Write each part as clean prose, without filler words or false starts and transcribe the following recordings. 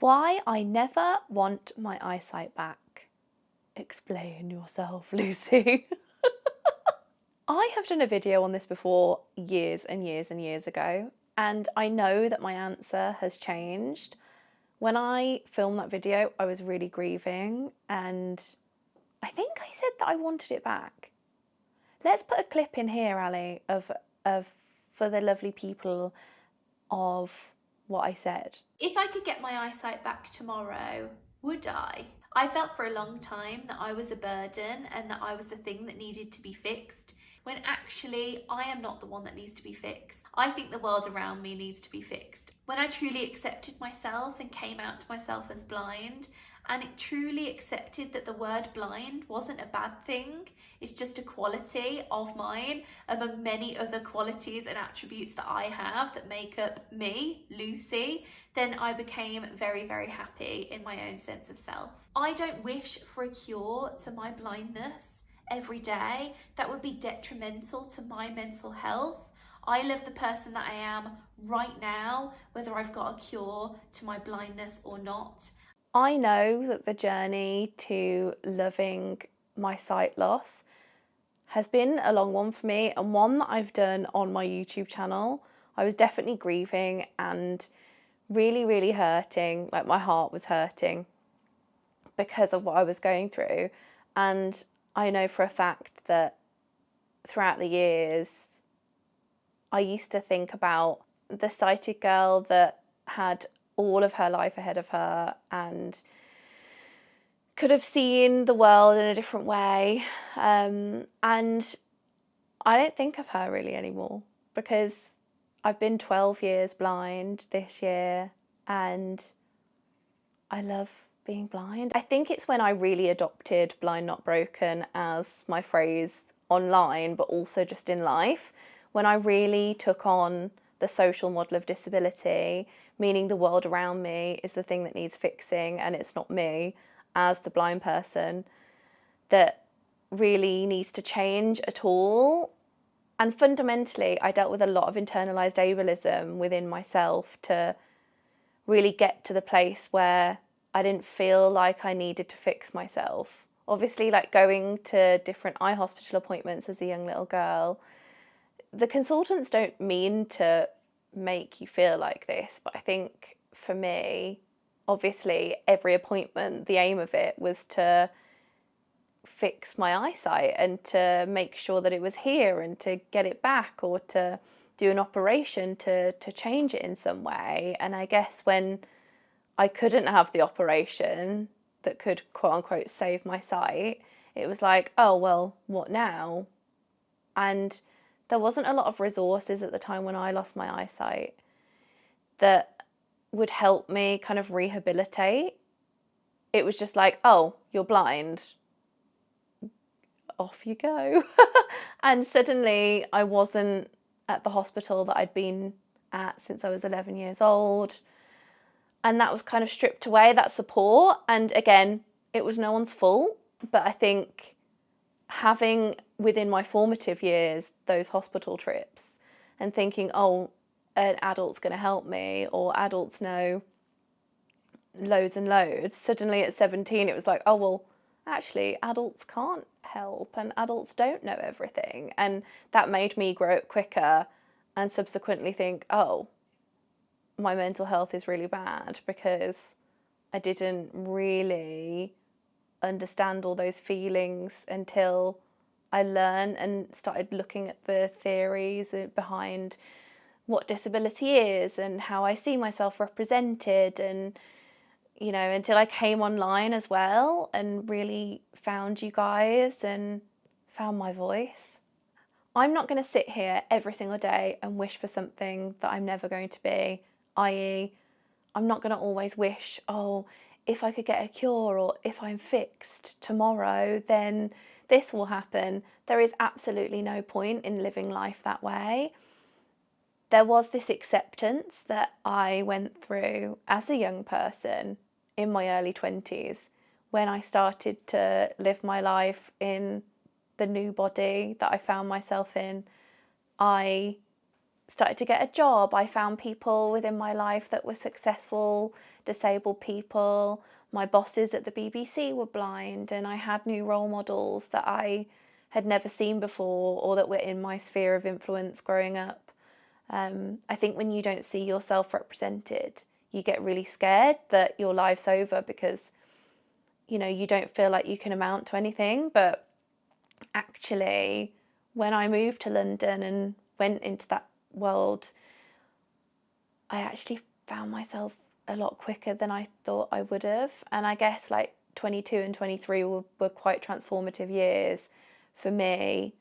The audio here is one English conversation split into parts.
Why I never want my eyesight back. Explain yourself, Lucy. I have done a video on this before years and years and years ago, and I know that my answer has changed. When I filmed that video, I was really grieving, and I think I said that I wanted it back. Let's put a clip in here, Ali, of for the lovely people of what I said. If I could get my eyesight back tomorrow, would I? I felt for a long time that I was a burden and that I was the thing that needed to be fixed, when actually I am not the one that needs to be fixed. I think the world around me needs to be fixed. When I truly accepted myself and came out to myself as blind, and it truly accepted that the word blind wasn't a bad thing, it's just a quality of mine among many other qualities and attributes that I have that make up me, Lucy, then I became very, very happy in my own sense of self. I don't wish for a cure to my blindness every day. That would be detrimental to my mental health. I love the person that I am right now, whether I've got a cure to my blindness or not. I know that the journey to loving my sight loss has been a long one for me, and one that I've done on my YouTube channel. I was definitely grieving and really, really hurting, like my heart was hurting because of what I was going through. And I know for a fact that throughout the years, I used to think about the sighted girl that had all of her life ahead of her and could have seen the world in a different way. And I don't think of her really anymore, because I've been 12 years blind this year and I love being blind. I think it's when I really adopted blind not broken as my phrase online, but also just in life, when I really took on the social model of disability, meaning the world around me is the thing that needs fixing and it's not me as the blind person that really needs to change at all. And fundamentally, I dealt with a lot of internalized ableism within myself to really get to the place where I didn't feel like I needed to fix myself. Obviously, like going to different eye hospital appointments as a young little girl, the consultants don't mean to make you feel like this, but I think for me, obviously, every appointment, the aim of it was to fix my eyesight and to make sure that it was here and to get it back, or to do an operation to change it in some way. And I guess when I couldn't have the operation that could quote unquote save my sight, it was like, oh, well, what now? And there wasn't a lot of resources at the time when I lost my eyesight that would help me kind of rehabilitate. It was just like, oh, you're blind, off you go. And suddenly I wasn't at the hospital that I'd been at since I was 11 years old. And that was kind of stripped away, that support. And again, it was no one's fault, but I think having within my formative years those hospital trips and thinking, oh, an adult's going to help me, or adults know loads and loads, suddenly at 17 it was like, oh, well, actually adults can't help and adults don't know everything. And that made me grow up quicker and subsequently think, oh, my mental health is really bad because I didn't really understand all those feelings until I learned and started looking at the theories behind what disability is and how I see myself represented, and you know, until I came online as well and really found you guys and found my voice. I'm not going to sit here every single day and wish for something that I'm never going to be, i.e., I'm not going to always wish, oh, if I could get a cure or if I'm fixed tomorrow, then this will happen. There is absolutely no point in living life that way. There was this acceptance that I went through as a young person in my early 20s when I started to live my life in the new body that I found myself in. I started to get a job. I found people within my life that were successful, disabled people. My bosses at the BBC were blind, and I had new role models that I had never seen before or that were in my sphere of influence growing up. I think when you don't see yourself represented, you get really scared that your life's over because, you know, you don't feel like you can amount to anything. But actually, when I moved to London and went into that world, I actually found myself a lot quicker than I thought I would have. And I guess like 22 and 23 were quite transformative years for me,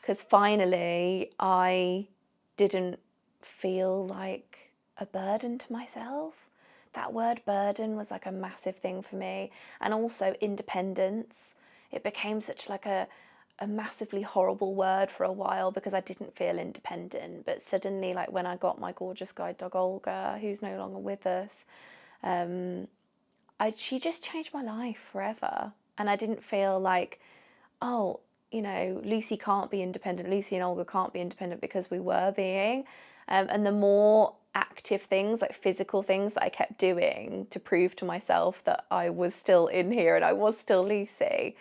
because finally I didn't feel like a burden to myself. That word burden was like a massive thing for me. And also independence. It became such like a massively horrible word for a while because I didn't feel independent. But suddenly, like when I got my gorgeous guide dog Olga, who's no longer with us, she just changed my life forever. And I didn't feel like, oh, you know, Lucy can't be independent, Lucy and Olga can't be independent, because we were being. And the more active things, like physical things that I kept doing to prove to myself that I was still in here and I was still Lucy,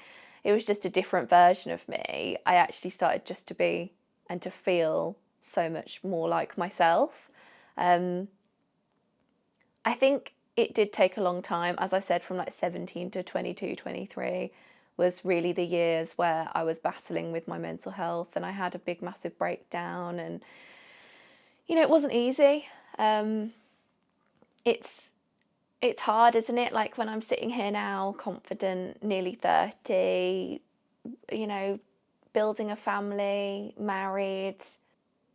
it was just a different version of me. I actually started just to be and to feel so much more like myself. I think it did take a long time. As I said, from like 17 to 22, 23 was really the years where I was battling with my mental health, and I had a big, massive breakdown. And, you know, it wasn't easy. It's hard, isn't it? Like when I'm sitting here now, confident, nearly 30, you know, building a family, married.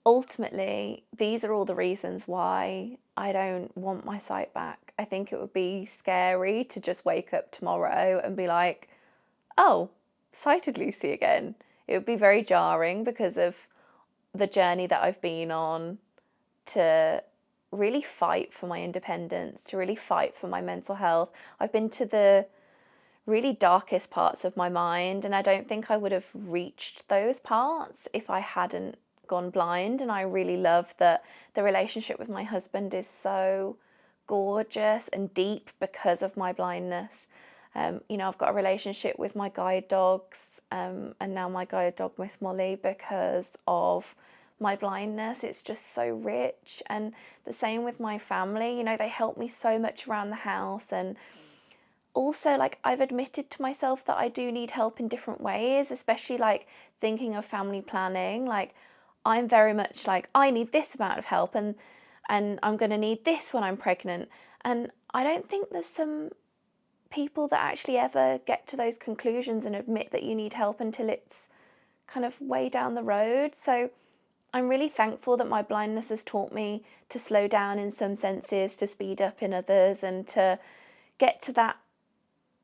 Ultimately, these are all the reasons why I don't want my sight back. I think it would be scary to just wake up tomorrow and be like, oh, sighted Lucy again. It would be very jarring because of the journey that I've been on to really fight for my independence, to really fight for my mental health. I've been to the really darkest parts of my mind, and I don't think I would have reached those parts if I hadn't gone blind. And I really love that the relationship with my husband is so gorgeous and deep because of my blindness. You know, I've got a relationship with my guide dogs, and now my guide dog, Miss Molly, because of my blindness. It's just so rich. And the same with my family. You know, they help me so much around the house. And also, like, I've admitted to myself that I do need help in different ways, especially like thinking of family planning. Like, I'm very much like, I need this amount of help, and I'm going to need this when I'm pregnant. And I don't think there's some people that actually ever get to those conclusions and admit that you need help until it's kind of way down the road. So I'm really thankful that my blindness has taught me to slow down in some senses, to speed up in others, and to get to that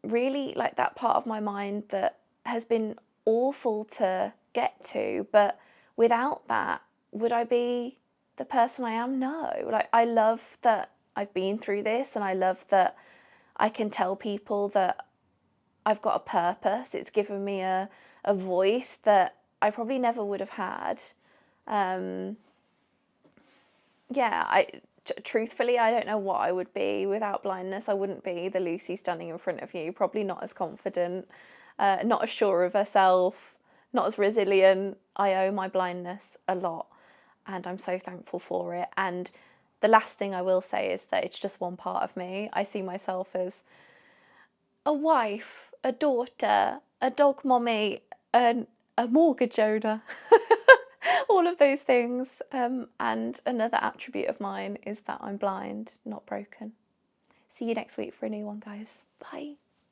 really, like, that part of my mind that has been awful to get to. But without that, would I be the person I am? No. Like, I love that I've been through this, and I love that I can tell people that I've got a purpose. It's given me a voice that I probably never would have had. Truthfully, I don't know what I would be without blindness. I wouldn't be the Lucy standing in front of you, probably not as confident, not as sure of herself, not as resilient. I owe my blindness a lot, and I'm so thankful for it. And the last thing I will say is that it's just one part of me. I see myself as a wife, a daughter, a dog mommy, and a mortgage owner. All of those things. And another attribute of mine is that I'm blind, not broken. See you next week for a new one, guys. Bye.